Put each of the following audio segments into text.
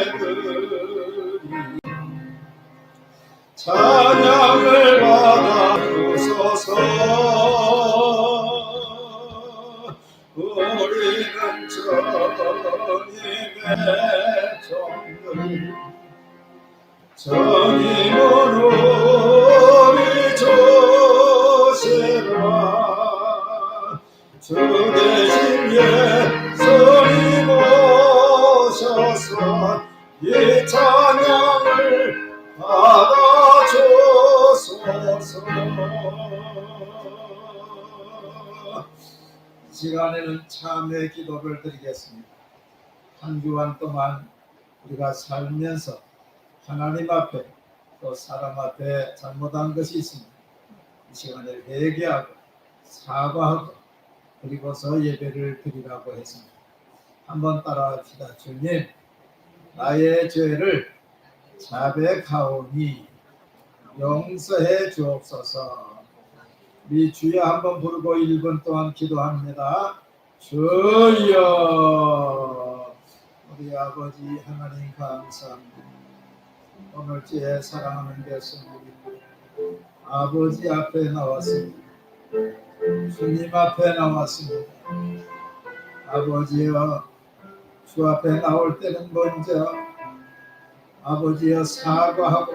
예배드리 찬양을 받아 주소서. 우리는 주님의 종들 주님은 우리 조시라. 주 대신 예수님 오셔서 이 찬양을 받아주소서. 이 시간에는 참회 기도를 드리겠습니다. 한 주간 동안 우리가 살면서 하나님 앞에 또 사람 앞에 잘못한 것이 있습니다. 이 시간에 회개하고 사과하고 그리고서 예배를 드리라고 했습니다. 한번 따라합시다. 주님, 나의 죄를 자백하오니 용서해 주옵소서. 우리 주여 한번 부르고 1분 동안 기도합니다. 주여, 우리 아버지 하나님 감사합니다. 오늘째 사랑하는 백성들이 아버지 앞에 나왔습니다. 주님 앞에 나왔습니다. 아버지여, 주 앞에 나올 때는 먼저 아버지여 사과하고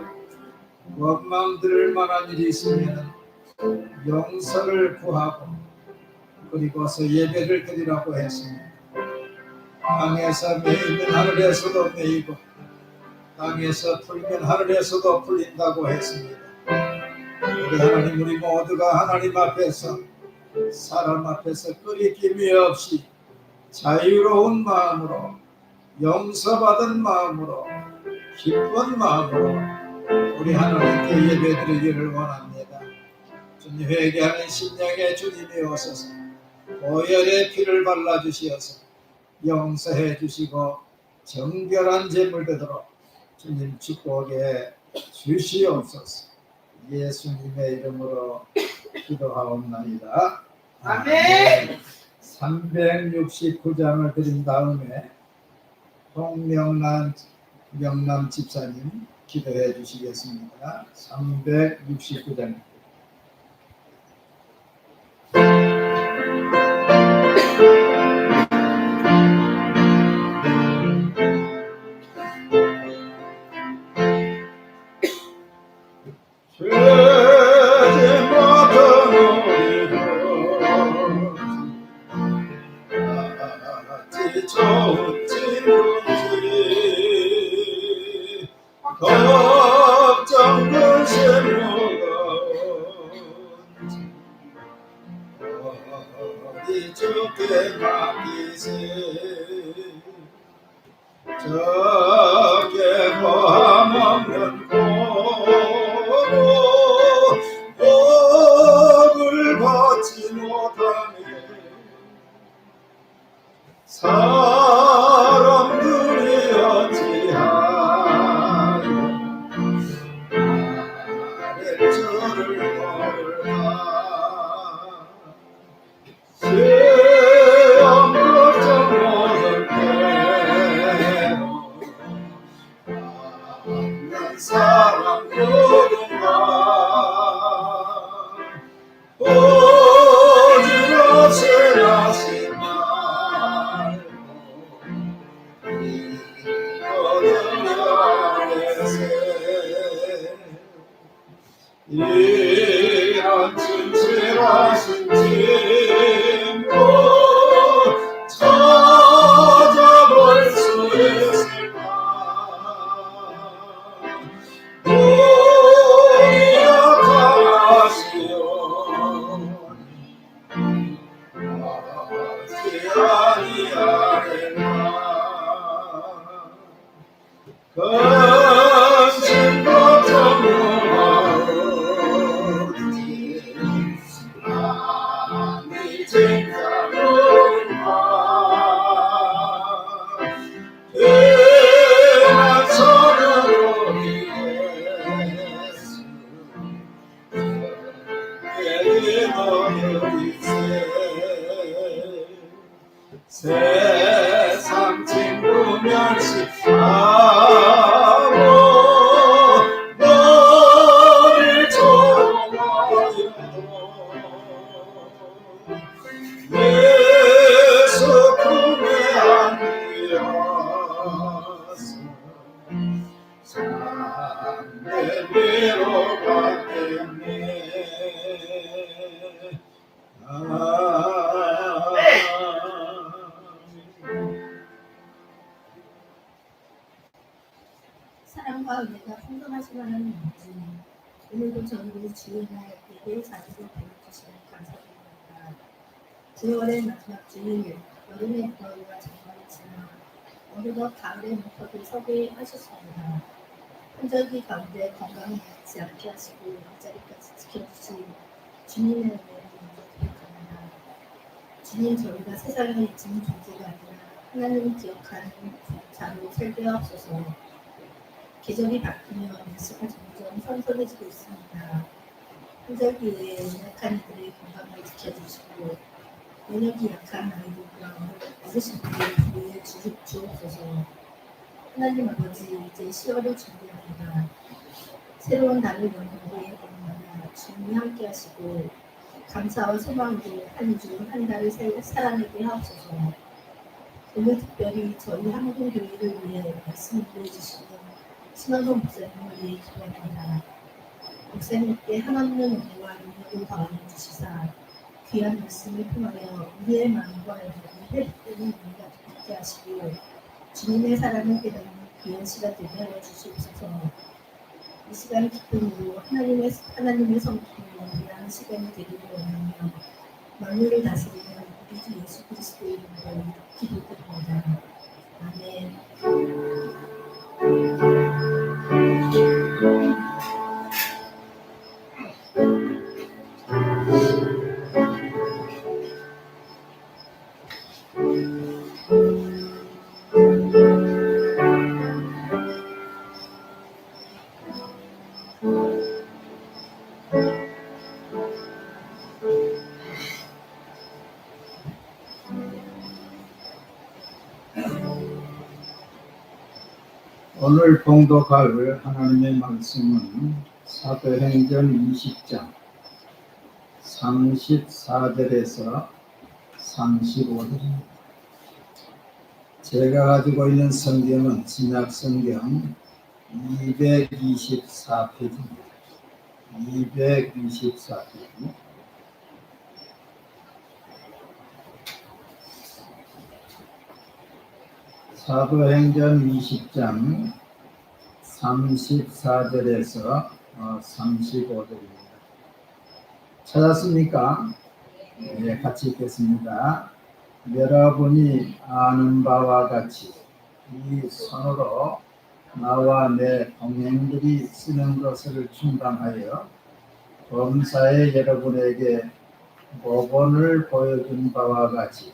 원망 들을 만한 일이 있으면 용서를 구하고 그리고서 예배를 드리라고 했습니다. 땅에서 매이면 하늘에서도 매이고 땅에서 풀면 하늘에서도 풀린다고 했습니다. 우리 하나님, 우리 모두가 하나님 앞에서 사람 앞에서 끄리낌이 없이 자유로운 마음으로 용서받은 마음으로 기쁜 마음으로 우리 하나님께 예배드리기를 원합니다. 주님, 회개하는 심령에 주님이 오셔서 보혈의 피를 발라주시어서 용서해 주시고 정결한 제물 되도록 주님 축복해 주시옵소서. 예수님의 이름으로 기도하옵나이다. 아멘. 369장을 드린 다음에 홍명남 집사님 기도해 주시겠습니다. 369장. 좋은 친구들이 걱정 근심무가 어디 주께 맡기세. 저게 보함 없는 고로 복을 받지 못하네. 사람들이 어찌하여 나를 저를 모를까. 시험 걱정 모를 때로 없는 사람 누군가 오직 없으라시 이런 진실하신 친구 찾아볼 수 있을까. 우리 약하시오 어찌 아니하리까. 근심 걱정 무엇이지 아니 진짜로마 그만 서로 예수 예리너리세. 세상 친구 멸시 은혜로 받겠네. 사랑과 은혜가 풍성하신 하나님 아버지, 오늘도 저희를 주의 나에게 자주를 보여주시면 감사드립니다. 9월의 마지막 주일, 여름의 무더위가 장관했지만 어느덧 가을의 문턱을 서게 하셨습니다. 한절기 가운데 건강을 잃지 않게 하시고 일자리까지 지켜주신 주님의 은혜를 먼저 고백합니다. 주님, 저희가 세상에 잊은 존재가 아니라 하나님을 기억하는 자로 살게 하옵소서. 계절이 바뀌며 날씨가 점점 선선해지고 있습니다. 한절기에 연약한 이들의 건강을 지켜주시고 면역이 약한 아이들과 어르신들을 위해 주옵소서. 하나님 아버지, 이제 10월을 준비합니다. 새로운 날을 여는 우리의 걸음마다 주님이 함께 하시고 감사와 소망으로 한 주 한 달을 살아내게 하옵소서. 오늘 특별히 저희 한국교회를 위해 말씀을 보여주시는 신원동 목사님을 위해 기도합니다. 목사님께 한없는 은혜와 능력을 더하여 주시사 귀한 말씀을 통하여 우리의 마음과 영혼이 회복되는 은혜가 있게 하시고 주님의 사랑을 깨닫는 귀한 시간 되게 하여 주시옵소서. 이 시간 기쁨으로 하나님의 성품을 위한 시간이 되기를 원하며 만물을 다스리는 우리 주 예수 그리스도의 이름으로 기도드립니다. 아멘. 오늘 봉독할 하나님의 말씀은 사도행전 20장 34절에서 35절입니다. 제가 가지고 있는 성경은 신약성경 224페이지입니다. 224페이지. 사도행전 20장 34절에서 35절입니다. 찾았습니까? 네, 같이 읽겠습니다. 여러분이 아는 바와 같이 이 손으로 나와 내 동행들이 쓰는 것을 충당하여 범사에 여러분에게 모본을 보여준 바와 같이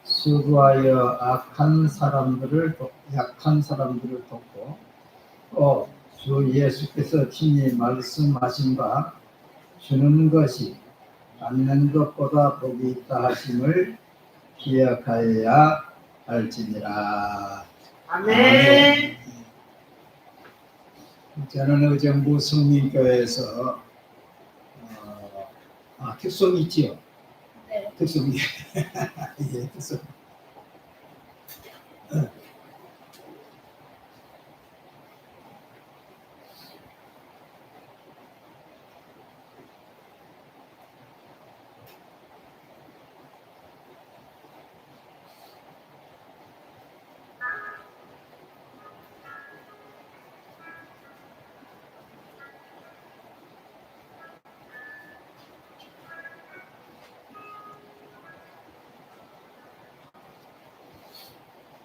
수고하여 약한 사람들을 돕고 또 주 예수께서 친히 말씀하신 바 주는 것이 받는 것보다 복이 있다 하심을 기억하여야 할지니라. 아멘. 저는 의정부 성민교회에서 특송 있지요? 네. 특송이 예, 특송.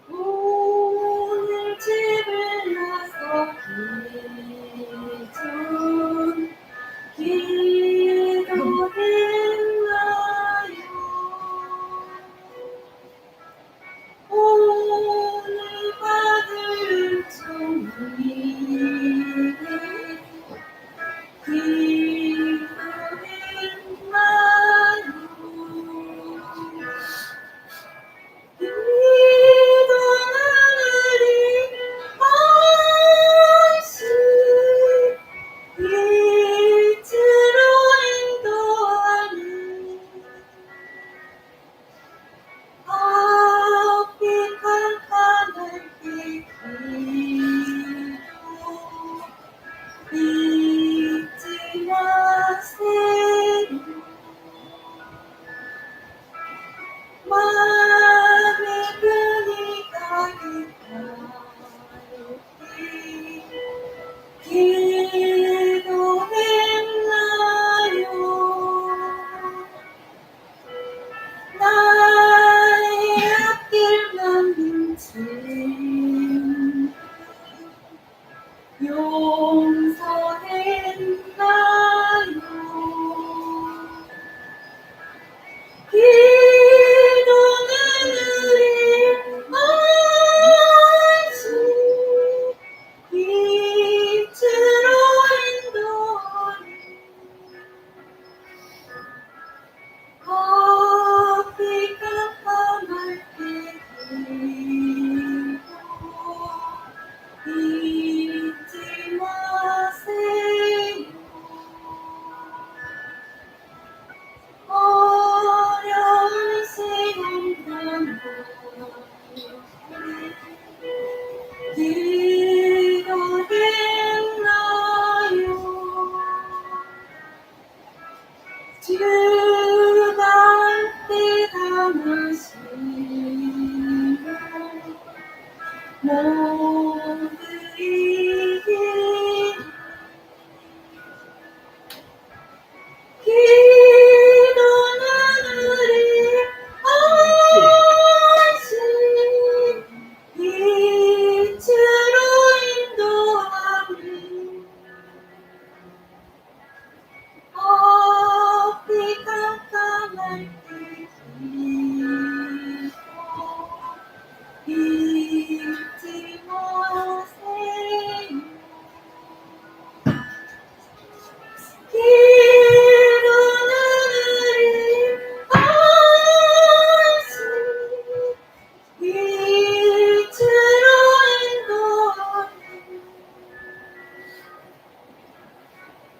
오늘 집을 나서 기도했나요? 오늘 받을 종이는 기도했나요? 기도하리 하시 잊지 마세요. 어려운 시간도 기도했나요? 주가 함께 당하시면 모두 이기리 기도는 우리 아신 빛으로 인도하니 어디 깜깜할 때 잊지 마세요. 기도는 우리 아신 빛으로 인도하니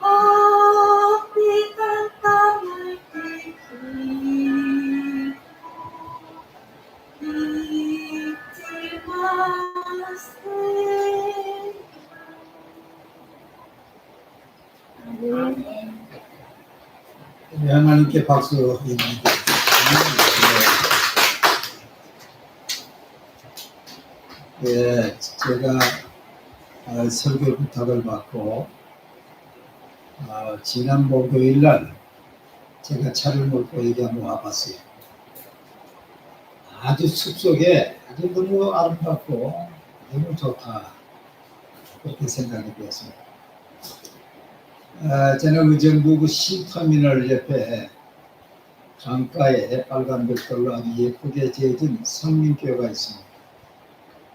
어디 깜깜할 때 잊지 마세요. 우리 하나님께 박수 드립니다. 예, 제가 설교 부탁을 받고 지난 목요일 날 제가 차를 몰고 여기 한번 와봤어요. 아주 숲속에 아주 너무 아름답고 너무 좋다 그렇게 생각이 되었습니다. 저는 의정부 그 신터미널 옆에 강가에 빨간 벽돌로 아주 예쁘게 지어진 성민교회가 있습니다.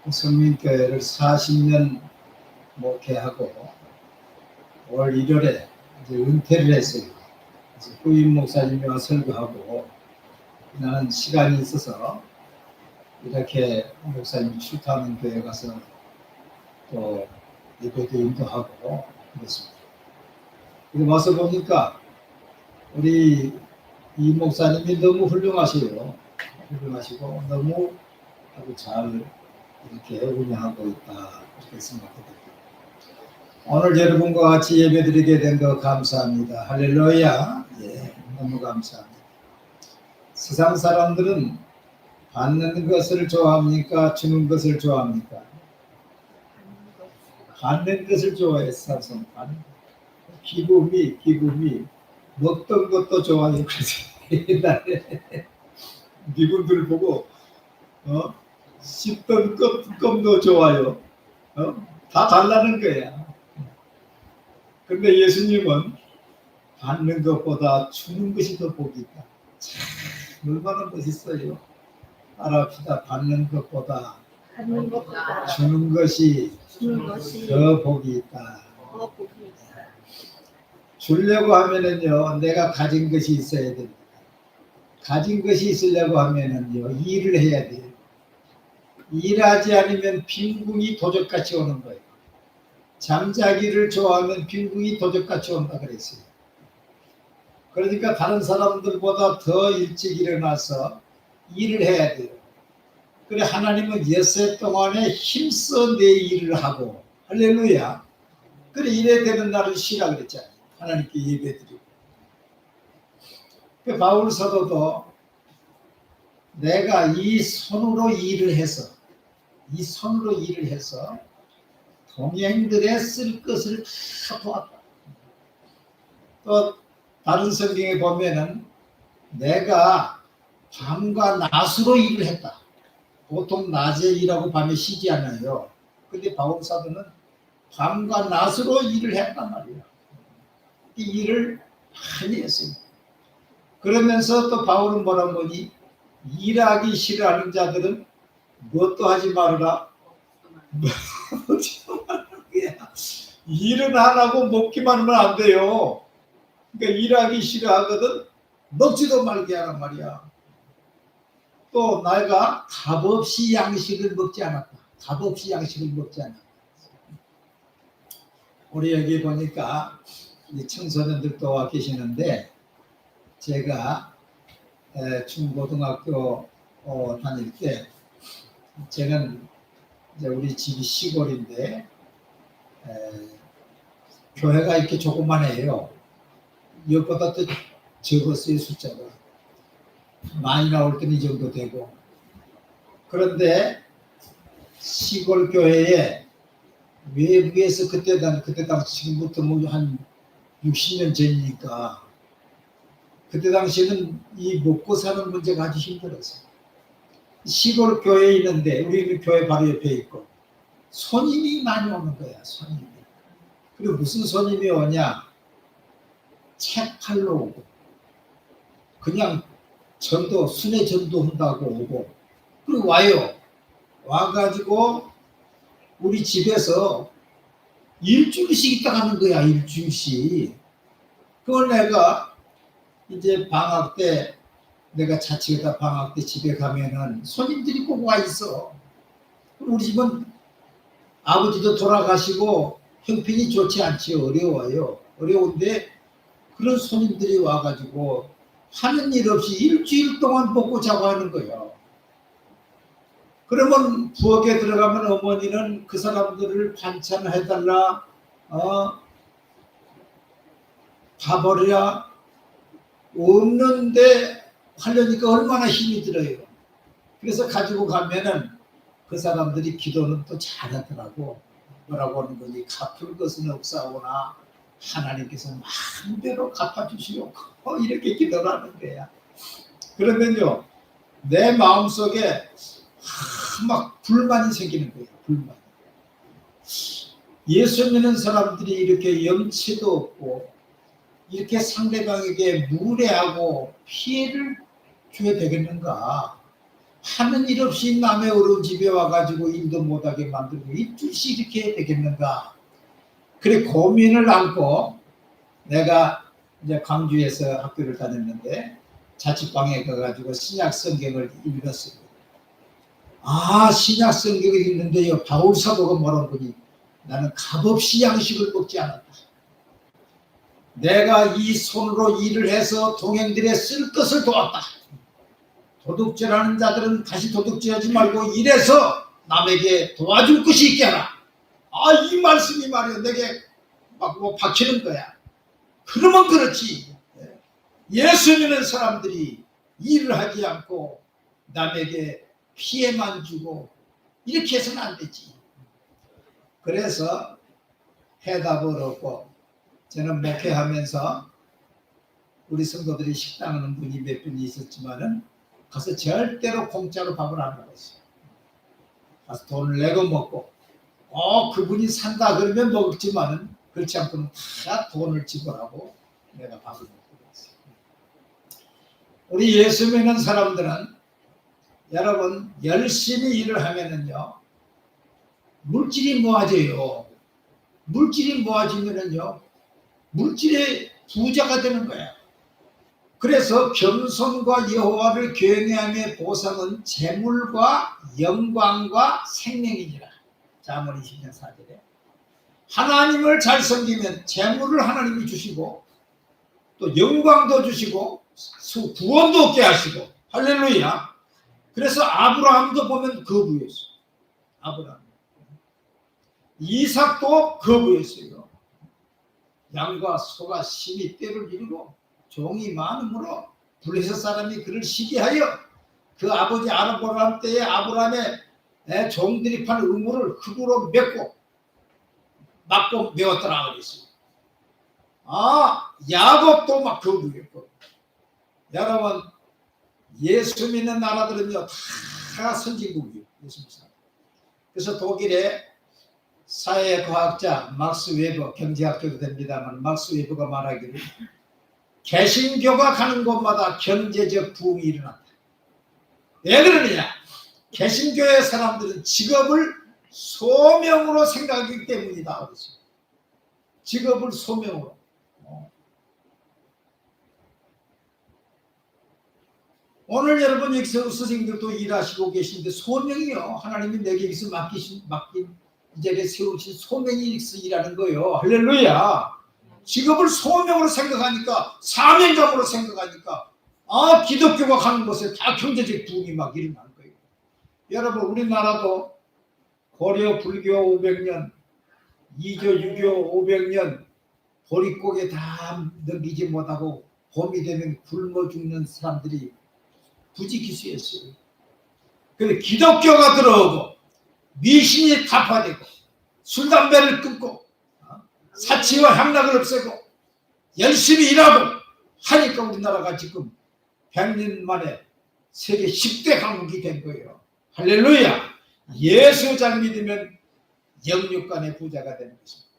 그 성민교회를 40년 목회하고 올 1월에 이제 은퇴를 했어요. 그래서 후임 목사님과 설교하고 나는 시간이 있어서 이렇게 목사님 출타하는 교회 가서 또 예배도 인도하고 그랬습니다. 와서 보니까 우리 이 목사님이 너무 훌륭하시고 너무 아주 잘 이렇게 운영하고 있다 그렇게 생각합니다. 오늘 여러분과 같이 예배드리게 된 거 감사합니다. 할렐루야. 예, 너무 감사합니다. 세상 사람들은 받는 것을 좋아합니까? 주는 것을 좋아합니까? 받는 것을 좋아해서 기쁨이 먹던 것도 좋아요. 그래서 옛날에 미분들 보고 씹던 껌도 좋아요. 다 달라는 거야. 근데 예수님은 받는 것보다 주는 것이 더 복이 있다. 참 얼마나 멋있어요. 따라합시다. 받는 것보다 주는 것이 더 복이 있다. 주려고 하면은요, 내가 가진 것이 있어야 됩니다. 가진 것이 있으려고 하면은요, 일을 해야 돼요. 일하지 않으면 빈궁이 도적같이 오는 거예요. 잠자기를 좋아하면 빈궁이 도적같이 온다 그랬어요. 그러니까 다른 사람들보다 더 일찍 일어나서 일을 해야 돼요. 그래 하나님은 엿새 동안에 힘써 내 일을 하고 할렐루야. 그래 이래 되는 날을 쉬라 그랬잖아요. 하나님께 예배드리고. 그 바울 사도도 내가 이 손으로 일을 해서 동행들의 쓸 것을 다 도왔다. 또 다른 성경에 보면은 내가 밤과 낮으로 일을 했다. 보통 낮에 일하고 밤에 쉬지 않아요. 근데 바울 사도는 밤과 낮으로 일을 했단 말이에요. 이 일을 많이 했어요. 그러면서 또 바울은 뭐라고 보니 일하기 싫어하는 자들은 뭣도 하지 말아라. 일은 안 하고 먹기만 하면 안 돼요. 그러니까 일하기 싫어하거든 먹지도 말게 하란 말이야. 또 내가 값없이 양식을 먹지 않았다. 값없이 양식을 먹지 않았다. 우리 여기 보니까 이 청소년들도 와 계시는데 제가 중고등학교 다닐 때 저는 이제 우리 집이 시골인데 교회가 이렇게 조그만해요. 이것보다 또 적었어요. 숫자가 많이 나올 때는 이 정도 되고. 그런데 시골 교회에 외부에서 그때 당시 지금부터 뭐 한 60년 전이니까 그때 당시에는 이 먹고 사는 문제가 아주 힘들었어요. 시골 교회에 있는데 우리는 교회 바로 옆에 있고 손님이 많이 오는 거야. 손님이. 그리고 무슨 손님이 오냐? 책 팔러 오고 그냥 순회 전도 한다고 오고 그리고 와요. 와가지고 우리 집에서 일주일씩 있다 가는 거야. 일주일씩. 그걸 내가 이제 방학 때 내가 자취하다 방학 때 집에 가면은 손님들이 꼭 와 있어. 우리 집은 아버지도 돌아가시고 형편이 좋지 않지요. 어려워요. 어려운데 그런 손님들이 와가지고 하는 일 없이 일주일 동안 먹고 자고 하는 거예요. 그러면 부엌에 들어가면 어머니는 그 사람들을 반찬해달라, 밥벌이야 없는데 하려니까 얼마나 힘이 들어요. 그래서 가지고 가면은 그 사람들이 기도는 또 잘하더라고. 뭐라고 하는 거지? 갚을 것은 없사오나 하나님께서 마음대로 갚아주시오. 이렇게 기도를 하는 거야. 그러면요, 내 마음속에 막 불만이 생기는 거예요. 불만. 예수 믿는 사람들이 이렇게 염치도 없고 이렇게 상대방에게 무례하고 피해를 줘야 되겠는가? 하는 일 없이 남의 어려운 집에 와가지고 일도 못하게 만들고 일주일씩 이렇게 해야 되겠는가? 그래 고민을 안고 내가 이제 광주에서 학교를 다녔는데 자취방에 가가지고 신약 성경을 읽었어요. 아, 신약 성경을 읽는데요, 바울 사도가 뭐라고 보니 나는 값없이 양식을 먹지 않았다. 내가 이 손으로 일을 해서 동행들의 쓸 것을 도왔다. 도둑질하는 자들은 다시 도둑질하지 말고 일해서 남에게 도와줄 것이 있게 하라. 아, 이 말씀이 말이야 내게 막 뭐 박히는 거야. 그러면 그렇지. 예수 믿는 사람들이 일을 하지 않고 남에게 피해만 주고 이렇게 해서는 안 되지. 그래서 해답을 얻고 저는 목회하면서 우리 성도들이 식당 하는 분이 몇 분이 있었지만은 가서 절대로 공짜로 밥을 안 먹었어요. 가서 돈을 내고 먹고 그분이 산다 그러면 먹었지만은 그렇지 않고는 다 돈을 지불하고 내가 밥을 먹고 그랬어요. 우리 예수 믿는 사람들은 여러분 열심히 일을 하면은요 물질이 모아져요. 물질이 모아지면은요 물질의 부자가 되는 거야. 그래서 겸손과 여호와를 경외함의 보상은 재물과 영광과 생명이니라. 잠언 20년 4절에 하나님을 잘 섬기면 재물을 하나님이 주시고 또 영광도 주시고 구원도 얻게 하시고 할렐루야. 그래서 아브라함도 보면 거부했어요. 아브라함. 이삭도 거부했어요. 양과 소가 심히 떼를 이루고 종이 많음으로 블레셋 사람이 그를 시기하여 그 아버지 아브라함 때에 아브라함의 종들이 판 우물을 흙으로 맺고 막고 메웠더라 그랬어요. 야곱도 막 거부했고. 여러분 예수 믿는 나라들은요 다 선진국이에요. 예수 믿는 사람. 그래서 독일의 사회과학자 막스 웨버, 경제학자도 됩니다만 막스 웨버가 말하기를 개신교가 가는 곳마다 경제적 부흥이 일어난다. 왜 그러느냐? 개신교의 사람들은 직업을 소명으로 생각하기 때문이다. 직업을 소명으로. 오늘 여러분 여기서 선생님들도 일하시고 계신데 소명이요. 하나님이 내게 여기서 맡긴 이 자리에 세우신 소명이 있으리라는 거예요. 할렐루야. 직업을 소명으로 생각하니까, 사명감으로 생각하니까, 기독교가 가는 곳에 다 경제적 부흥이 막 일어나는 거예요. 여러분, 우리나라도 고려 불교 500년, 이조 유교 500년 보릿고개 다 넘기지 못하고 봄이 되면 굶어 죽는 사람들이 부지기수였어요. 근데 기독교가 들어오고 미신이 타파되고 술 담배를 끊고 사치와 향락을 없애고 열심히 일하고 하니까 우리나라가 지금 100년 만에 세계 10대 강국이 된 거예요. 할렐루야. 예수 잘 믿으면 영육간의 부자가 되는 것입니다.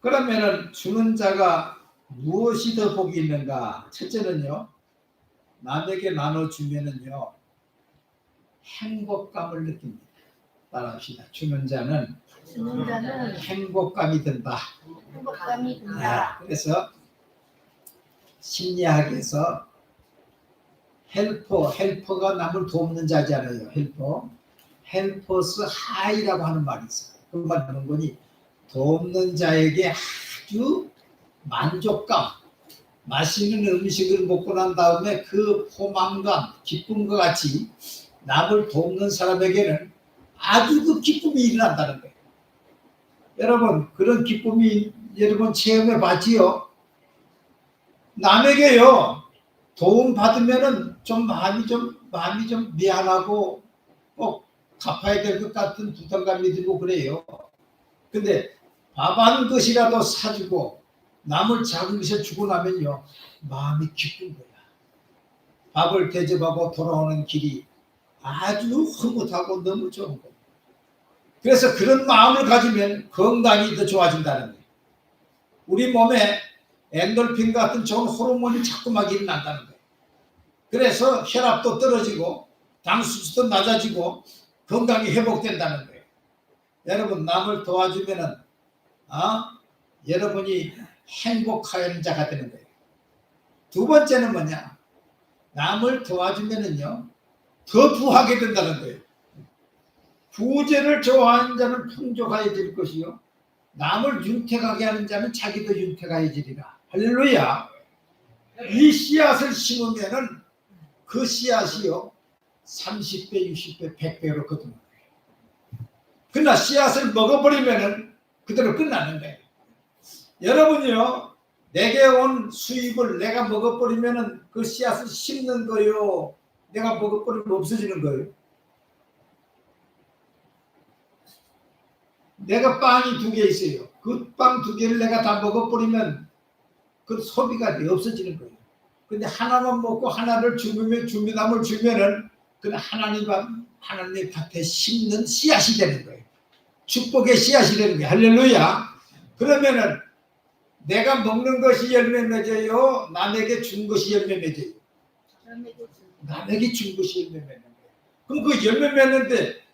그러면은 주는 자가 무엇이 더 복이 있는가? 첫째는요, 남에게 나눠주면은요, 행복감을 느낍니다. 따라합시다. 주는 자는 행복감이 든다. 행복감이 든다. 그래서 심리학에서 헬퍼가 남을 돕는 자잖아요. 헬퍼스 하이라고 하는 말이 있어요. 그 말은 뭐니? 돕는 자에게 아주 만족감, 맛있는 음식을 먹고 난 다음에 그 포만감, 기쁨과 같이 남을 돕는 사람에게는 아주 그 기쁨이 일어난다는 거예요. 여러분, 그런 기쁨이 여러분 체험해 봤지요? 남에게요, 도움 받으면은 마음이 좀 미안하고 꼭 갚아야 될 것 같은 부담감이 들고 그래요. 근데 밥 한 것이라도 사주고 남을 작은 것을 주고 나면요, 마음이 기쁜 거야. 밥을 대접하고 돌아오는 길이 아주 흐뭇하고 너무 좋은 거예요. 그래서 그런 마음을 가지면 건강이 더 좋아진다는 거예요. 우리 몸에 엔돌핀 같은 좋은 호르몬이 자꾸만 일어난다는 거예요. 그래서 혈압도 떨어지고 당수치도 낮아지고 건강이 회복된다는 거예요. 여러분, 남을 도와주면은 여러분이 행복하는 자가 되는 거예요. 두 번째는 뭐냐? 남을 도와주면은요, 더 부하게 된다는 거예요. 부재를 좋아하는 자는 풍족하여질 것이요, 남을 윤택하게 하는 자는 자기도 윤택하여지리라. 할렐루야. 이 씨앗을 심으면은 그 씨앗이요, 30배, 60배, 100배로 거두는 거예요. 그러나 씨앗을 먹어버리면은 그대로 끝나는 거예요. 여러분이요, 내게 온 수입을 내가 먹어버리면은 그 씨앗을 심는 거요, 내가 먹어버리면 없어지는 거예요. 내가 빵이 2개 있어요. 그 빵 2개를 내가 다 먹어버리면 그 소비가 없어지는 거예요. 근데 하나만 먹고 하나를 주민함을 주면은 그는 하나님의 밭에 심는 씨앗이 되는 거예요. 축복의 씨앗이 되는 거예요. 할렐루야. 그러면은 내가 먹는 것이 열매 맺어요, 남에게 준 것이 열매 맺어요? 남에게 준 것이 열매 맺는 거예요. 그럼 그 열매 맺는데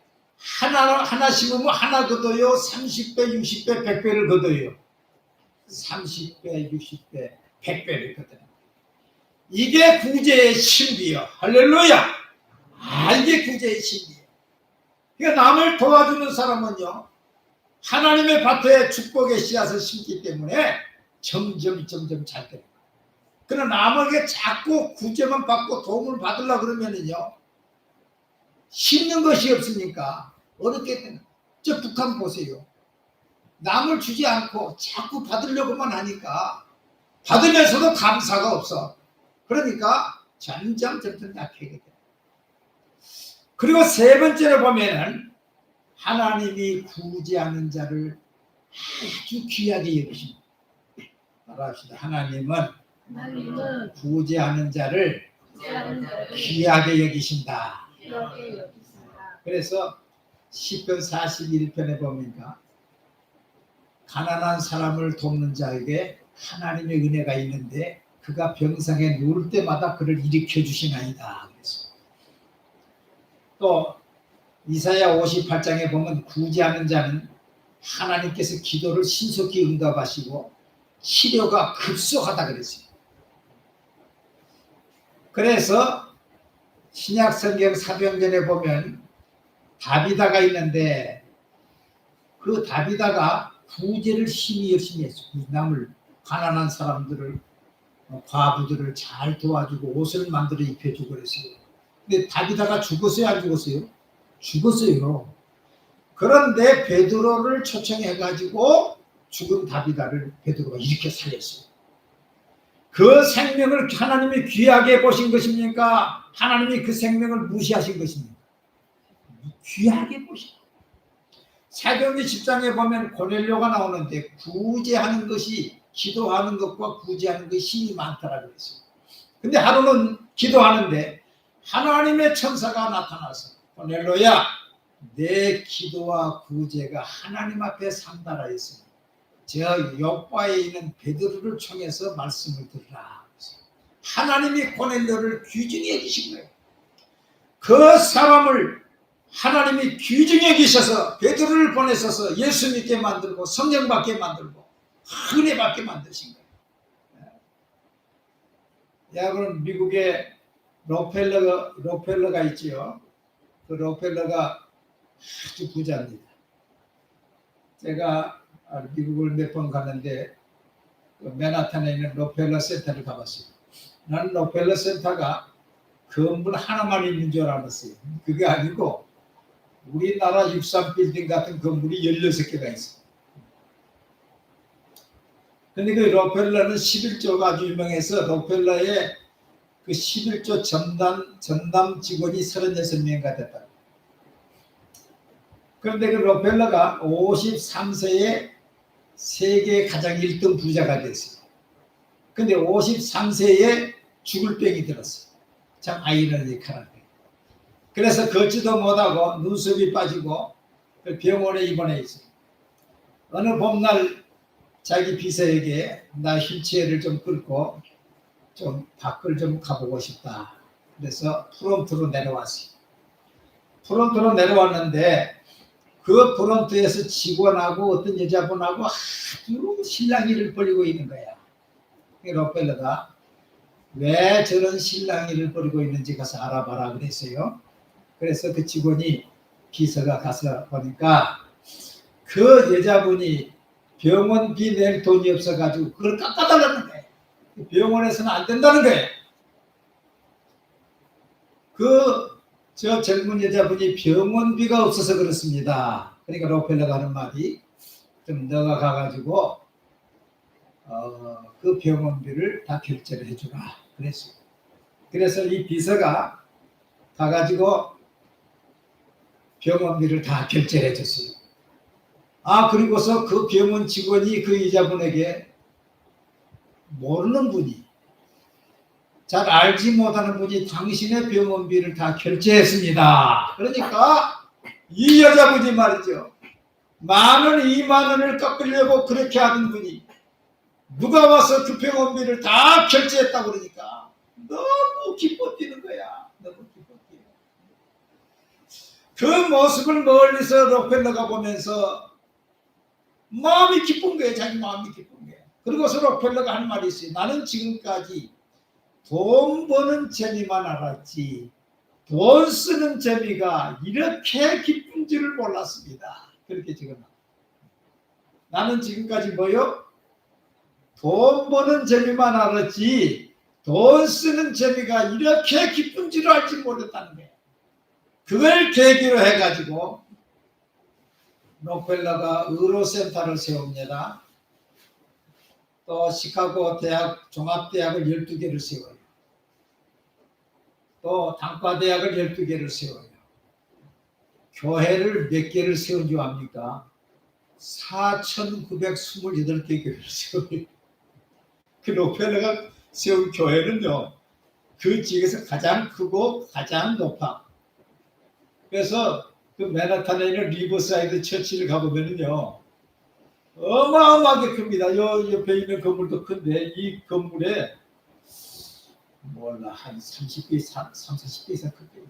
하나 심으면 하나 거둬요, 30배, 60배, 100배를 거둬요. 30배, 60배, 100배를 거둬요. 이게 구제의 신비요. 할렐루야. 이게 구제의 신비요. 그러니까 남을 도와주는 사람은요, 하나님의 밭에 축복의 씨앗을 심기 때문에 점점 잘 돼요. 그러나 남에게 자꾸 구제만 받고 도움을 받으려고 그러면은요, 심는 것이 없으니까 어렵게 되는 거예요. 저 북한 보세요. 남을 주지 않고 자꾸 받으려고만 하니까 받으면서도 감사가 없어. 그러니까 점점 약해지게 돼요. 그리고 세 번째로 보면은 하나님이 구제하는 자를 아주 귀하게 여기십니다. 따라합시다. 하나님은 구제하는 자를 귀하게 여기신다. 그래서 시편 41편에 보니까 가난한 사람을 돕는 자에게 하나님의 은혜가 있는데 그가 병상에 누울 때마다 그를 일으켜 주시나이다. 그래서 또 이사야 58장에 보면 구제하는 자는 하나님께서 기도를 신속히 응답하시고 치료가 급속하다 그랬어요. 그래서 신약 성경 사도행전에 보면 다비다가 있는데 그 다비다가 구제를 심히 열심히 했어. 남을 가난한 사람들을 과부들을 잘 도와주고 옷을 만들어 입혀주고 그랬어요. 근데 다비다가 죽었어요, 안 죽었어요? 죽었어요. 그런데 베드로를 초청해가지고 죽은 다비다를 베드로가 이렇게 살렸어요. 그 생명을 하나님이 귀하게 보신 것입니까? 하나님이 그 생명을 무시하신 것입니까? 귀하게 보신. 사도행전 10장에 보면 고넬료가 나오는데 구제하는 것이 기도하는 것과 구제하는 것이 힘이 많다라고 그랬어요. 근데 하루는 기도하는데 하나님의 천사가 나타나서 고넬료야, 내 기도와 구제가 하나님 앞에 상달하 있으니 저 옆바에 있는 베드로를 총해서 말씀을 들으라. 하나님이 고넬료를 귀중히 여기신 거예요. 그 사람을 하나님이 귀중히 여기셔서 베드로를 보내셔서 예수 믿게 만들고 성령 받게 만들고 은혜 받게 만드신 거예요. 그럼 미국에 록펠러가 있지요. 그 록펠러가 아주 부자입니다. 제가 미국을 몇 번 갔는데 맨하탄에 있는 록펠러 센터를 가봤어요. 나는 록펠러 센터가 건물 하나만 있는 줄 알았어요. 그게 아니고 우리나라 63빌딩 같은 건물이 16개가 있어요. 근데 그 록펠러는 11조가 아주 유명해서 록펠러의 그 11조 전담 직원이 36명가 됐다. 그런데 그 록펠러가 53세에 세계 가장 1등 부자가 됐어요. 근데 53세에 죽을 병이 들었어요. 참 아이러니컬한 병. 그래서 걷지도 못하고 눈썹이 빠지고 병원에 입원해 있어요. 어느 봄날 자기 비서에게 나 휠체어를 좀 끌고 좀 밖을 좀 가보고 싶다. 그래서 프론트로 내려왔어요. 프론트로 내려왔는데 그 프론트에서 직원하고 어떤 여자분하고 아주 실랑이를 벌이고 있는 거야. 록펠러가 왜 저런 실랑이를 벌이고 있는지 가서 알아봐라 그랬어요. 그래서 그 직원이 비서가 가서 보니까 그 여자분이 병원비 낼 돈이 없어가지고 그걸 깎아달라는 거예요. 병원에서는 안 된다는 거예요. 저 젊은 여자분이 병원비가 없어서 그렇습니다. 그러니까 록펠러가 하는 말이 좀 너가 가가지고 그 병원비를 다 결제를 해주라 그랬어요. 그래서 이 비서가 가가지고 병원비를 다 결제를 해줬어요. 그리고서 그 병원 직원이 그 여자분에게 모르는 분이 잘 알지 못하는 분이 당신의 병원비를 다 결제했습니다. 그러니까 이 여자분이 말이죠. 10,000원, 20,000원을 깎으려고 그렇게 하던 분이 누가 와서 그 병원비를 다 결제했다고 그러니까 너무 기뻐 뛰는 거야. 너무 기뻐 뛰어. 그 모습을 멀리서 록펠러가 보면서 마음이 기쁜 거예요. 자기 마음이 기쁜 거예요. 그리고서 록펠러가 한 말이 있어요. 나는 지금까지 돈 버는 재미만 알았지 돈 쓰는 재미가 이렇게 기쁜 줄을 몰랐습니다. 그렇게 지금 나는 지금까지 뭐요? 돈 버는 재미만 알았지 돈 쓰는 재미가 이렇게 기쁜 줄 알지 못했다는 거예요. 그걸 계기로 해가지고 록펠러가 의료센터를 세웁니다. 또 시카고 대학 종합대학을 12개를 세워요. 또 단과대학을 12개를 세워요. 교회를 몇 개를 세운 줄 압니까? 4,928개 교회를 세워요. 그 록펠러가 세운 교회는요, 그 지역에서 가장 크고 가장 높아. 그래서 그 맨하탄에 있는 리버사이드 처치를 가보면은요, 어마어마하게 큽니다. 옆에 있는 건물도 큰데 이 건물에 한 30배, 40배 이상 크대요.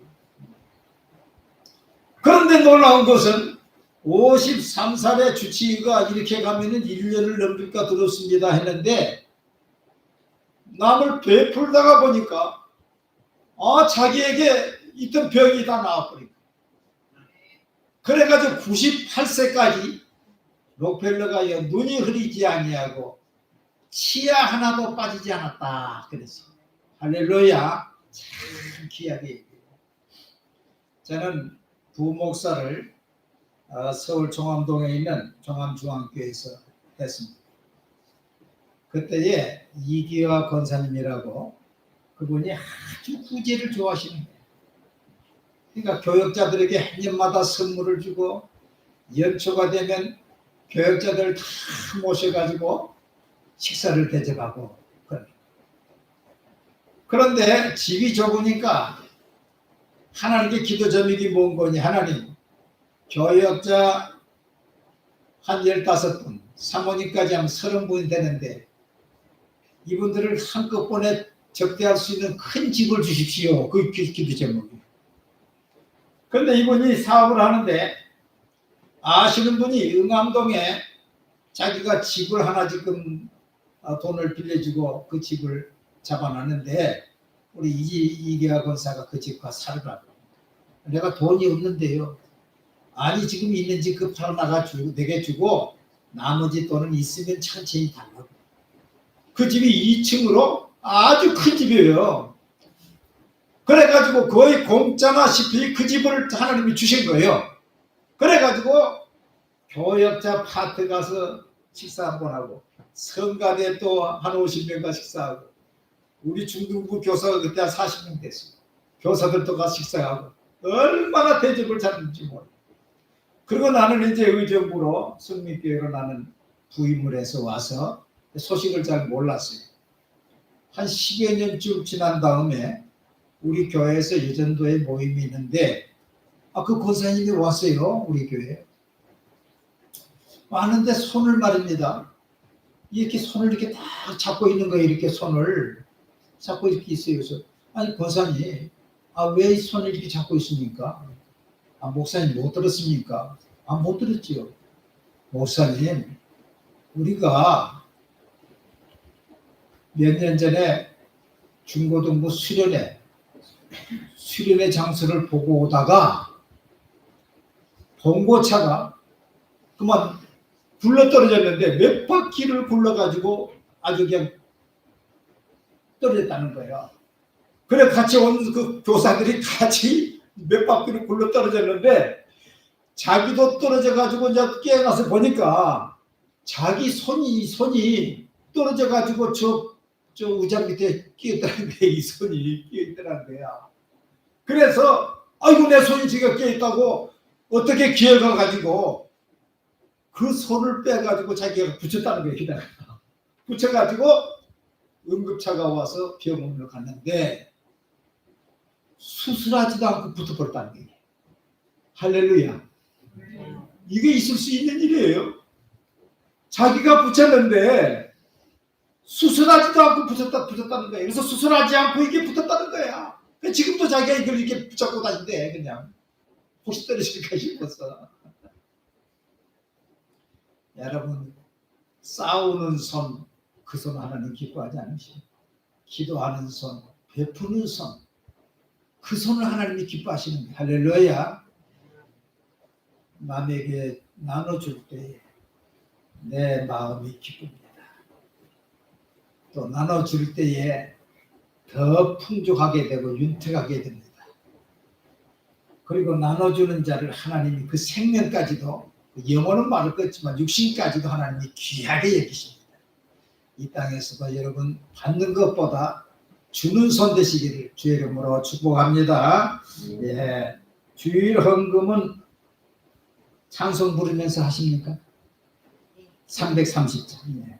그런데 놀라운 것은 53살의 주치의가 이렇게 가면은 1년을 넘길까 들었습니다 했는데 남을 베풀다가 보니까 자기에게 있던 병이 다 나아버리고 그래가지고 98세까지 록펠러가 눈이 흐리지 아니하고 치아 하나도 빠지지 않았다 그랬어요. 할렐루야. 참 귀하게 얘기해요. 저는 부목사를 서울 종암동에 있는 종암중앙교회에서 했습니다. 그때에 이기화 권사님이라고 그분이 아주 구제를 좋아하시는 거예요. 그러니까 교역자들에게 해년마다 선물을 주고 연초가 되면 교역자들 다 모셔가지고 식사를 대접하고 그럽니다. 그런데 집이 좁으니까 하나님께 기도 제목이 뭔 거니? 하나님, 교역자 한 15분, 사모님까지 하면 30분이 되는데 이분들을 한꺼번에 접대할 수 있는 큰 집을 주십시오. 그 기도 제목이. 그런데 이분이 사업을 하는데 아시는 분이 응암동에 자기가 집을 하나 지금 돈을 빌려주고 그 집을 잡아놨는데 우리 이기화 권사가 그 집 가서 살으라고. 내가 돈이 없는데요. 아니 지금 있는 집 그 팔아나가 내게 주고 나머지 돈은 있으면 천천히 달라고. 그 집이 2층으로 아주 큰 집이에요. 그래가지고 거의 공짜다시피 그 집을 하나님이 주신 거예요. 그래가지고 교역자 파트 가서 식사 한번 하고 성가대 또 한 50명과 식사하고 우리 중등부 교사가 그때 한 40명 됐어요. 교사들도 가서 식사하고 얼마나 대접을 잘했는지 몰라요. 그리고 나는 이제 의정부로 성민교회로 나는 부임을 해서 와서 소식을 잘 몰랐어요. 한 10여 년쯤 지난 다음에 우리 교회에서 여전도에 모임이 있는데 그 권사님이 왔어요. 우리 교회에. 왔는데 손을 말입니다. 이렇게 손을 이렇게 딱 잡고 있는 거예요. 이렇게 손을 잡고 이렇게 있어요. 그래서 아니 권사님 왜 이 손을 이렇게 잡고 있습니까? 목사님 못 들었습니까? 못 들었지요. 목사님 우리가 몇 년 전에 중고등부 수련회 장소를 보고 오다가 봉고차가 그만 굴러떨어졌는데 몇 바퀴를 굴러가지고 아주 그냥 떨어졌다는 거예요. 그래 같이 온 그 교사들이 같이 몇 바퀴를 굴러떨어졌는데 자기도 떨어져가지고 이제 깨어나서 보니까 자기 손이 떨어져가지고 저 의자 밑에 끼었다는 거야. 이 손이 끼어있더라는 거야. 그래서 아이고 내 손이 지금 끼어있다고 어떻게 기어가가지고 그 손을 빼가지고 자기가 붙였다는 거야. 기다려. 붙여가지고 응급차가 와서 병원으로 갔는데 수술하지도 않고 붙어버렸다는 거예요. 할렐루야. 이게 있을 수 있는 일이에요. 자기가 붙였는데 수술하지도 않고 붙였다는 거예요. 그래서 수술하지 않고 이게 붙었다는 거야. 지금도 자기가 이걸 이렇게 붙잡고 다닌대. 그냥 혹시 떨어질까 싶어서. 여러분 싸우는 손, 그 손 하나님 기뻐하지 않으시오. 기도하는 손, 베푸는 손, 그 손을 하나님이 기뻐하시는 거예요. 할렐루야. 남에게 나눠줄 때 내 마음이 기쁩니다. 또 나눠줄 때에 더 풍족하게 되고 윤택하게 됩니다. 그리고 나눠주는 자를 하나님이 그 생명까지도 영혼은 말을 끊지만 육신까지도 하나님이 귀하게 여기십니다. 이 땅에서도 여러분 받는 것보다 주는 손 되시기를 주의 이름으로 축복합니다. 예, 주일 헌금은 찬송 부르면서 하십니까? 330장. 예.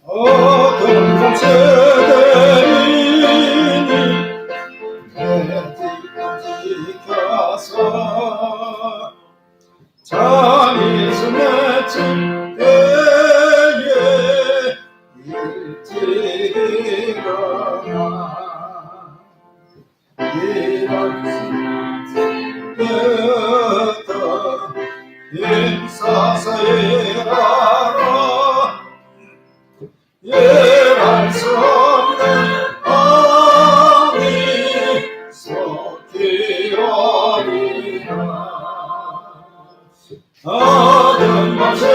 어떤 세대니 내 지켜서 잠에서 맺힌 때에 예할 수 없는 어미 속히오리라. 어떤 것이들이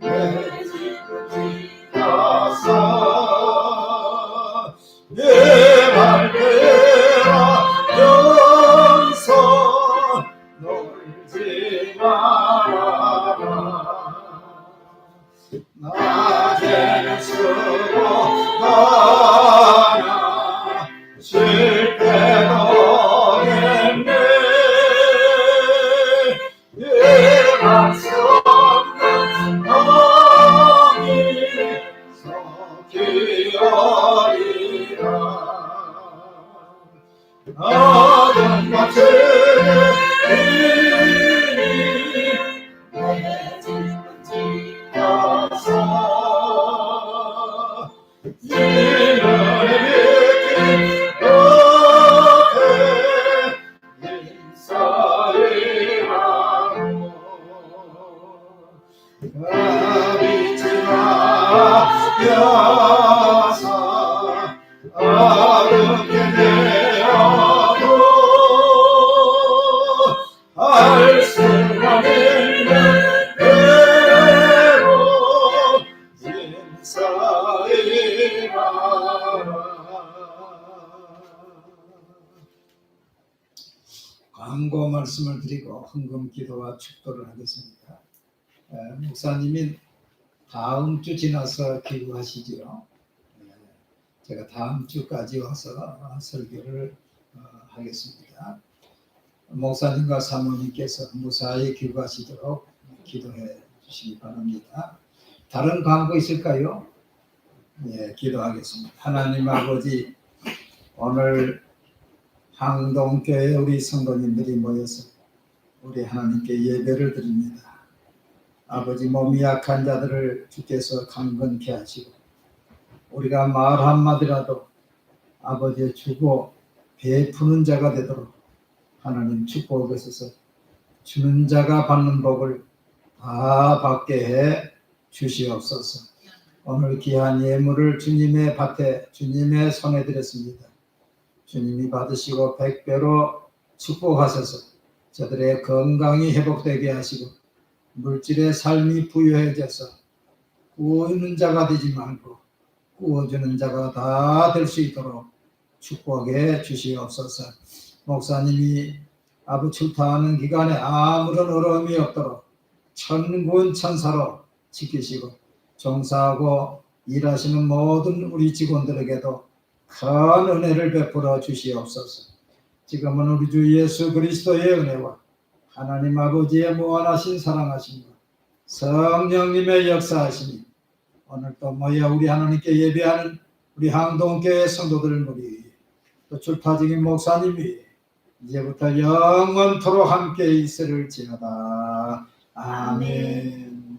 내 집을 지어서 내 말대로 영서 놀지 말아라. 낮에는 쓰고 가나 쉴 때도 있네. 예할 수 없는 어미 속히오리라. 어떤 것들이 내 집을 지어서 이날의 빛 곁에 인사이라고. 가비치마 여사 아름게 되어도 알 수가 있는 대로 인사이라. 광고 말씀을 드리고 헌금 기도와 축도를 하겠습니다. 목사님이 다음 주 지나서 기도하시지요. 제가 다음 주까지 와서 설교를 하겠습니다. 목사님과 사모님께서 무사히 귀국하시도록 기도해 주시기 바랍니다. 다른 광고 있을까요? 예, 기도하겠습니다. 하나님 아버지, 오늘 항동교회 우리 성도님들이 모여서 우리 하나님께 예배를 드립니다. 아버지, 몸이 약한 자들을 주께서 강건케 하시고 우리가 말 한마디라도 아버지의 주고 베푸는 자가 되도록 하나님 축복하셔서 주는 자가 받는 복을 다 받게 해 주시옵소서. 오늘 귀한 예물을 주님의 밭에 주님의 손에 드렸습니다. 주님이 받으시고 백배로 축복하셔서 저들의 건강이 회복되게 하시고 물질의 삶이 부유해져서 구우는 자가 되지 말고 구워주는 자가 다 될 수 있도록 축복해 주시옵소서. 목사님이 아부 출타하는 기간에 아무런 어려움이 없도록 천군 천사로 지키시고 종사하고 일하시는 모든 우리 직원들에게도 큰 은혜를 베풀어 주시옵소서. 지금은 우리 주 예수 그리스도의 은혜와 하나님 아버지의 무한하신 사랑하심과 성령님의 역사하심이 오늘 또 모여 우리 하나님께 예배하는 우리 항동교회 성도들 무리 또 출타적인 목사님이 이제부터 영원토록 함께 있을지어다. 아멘.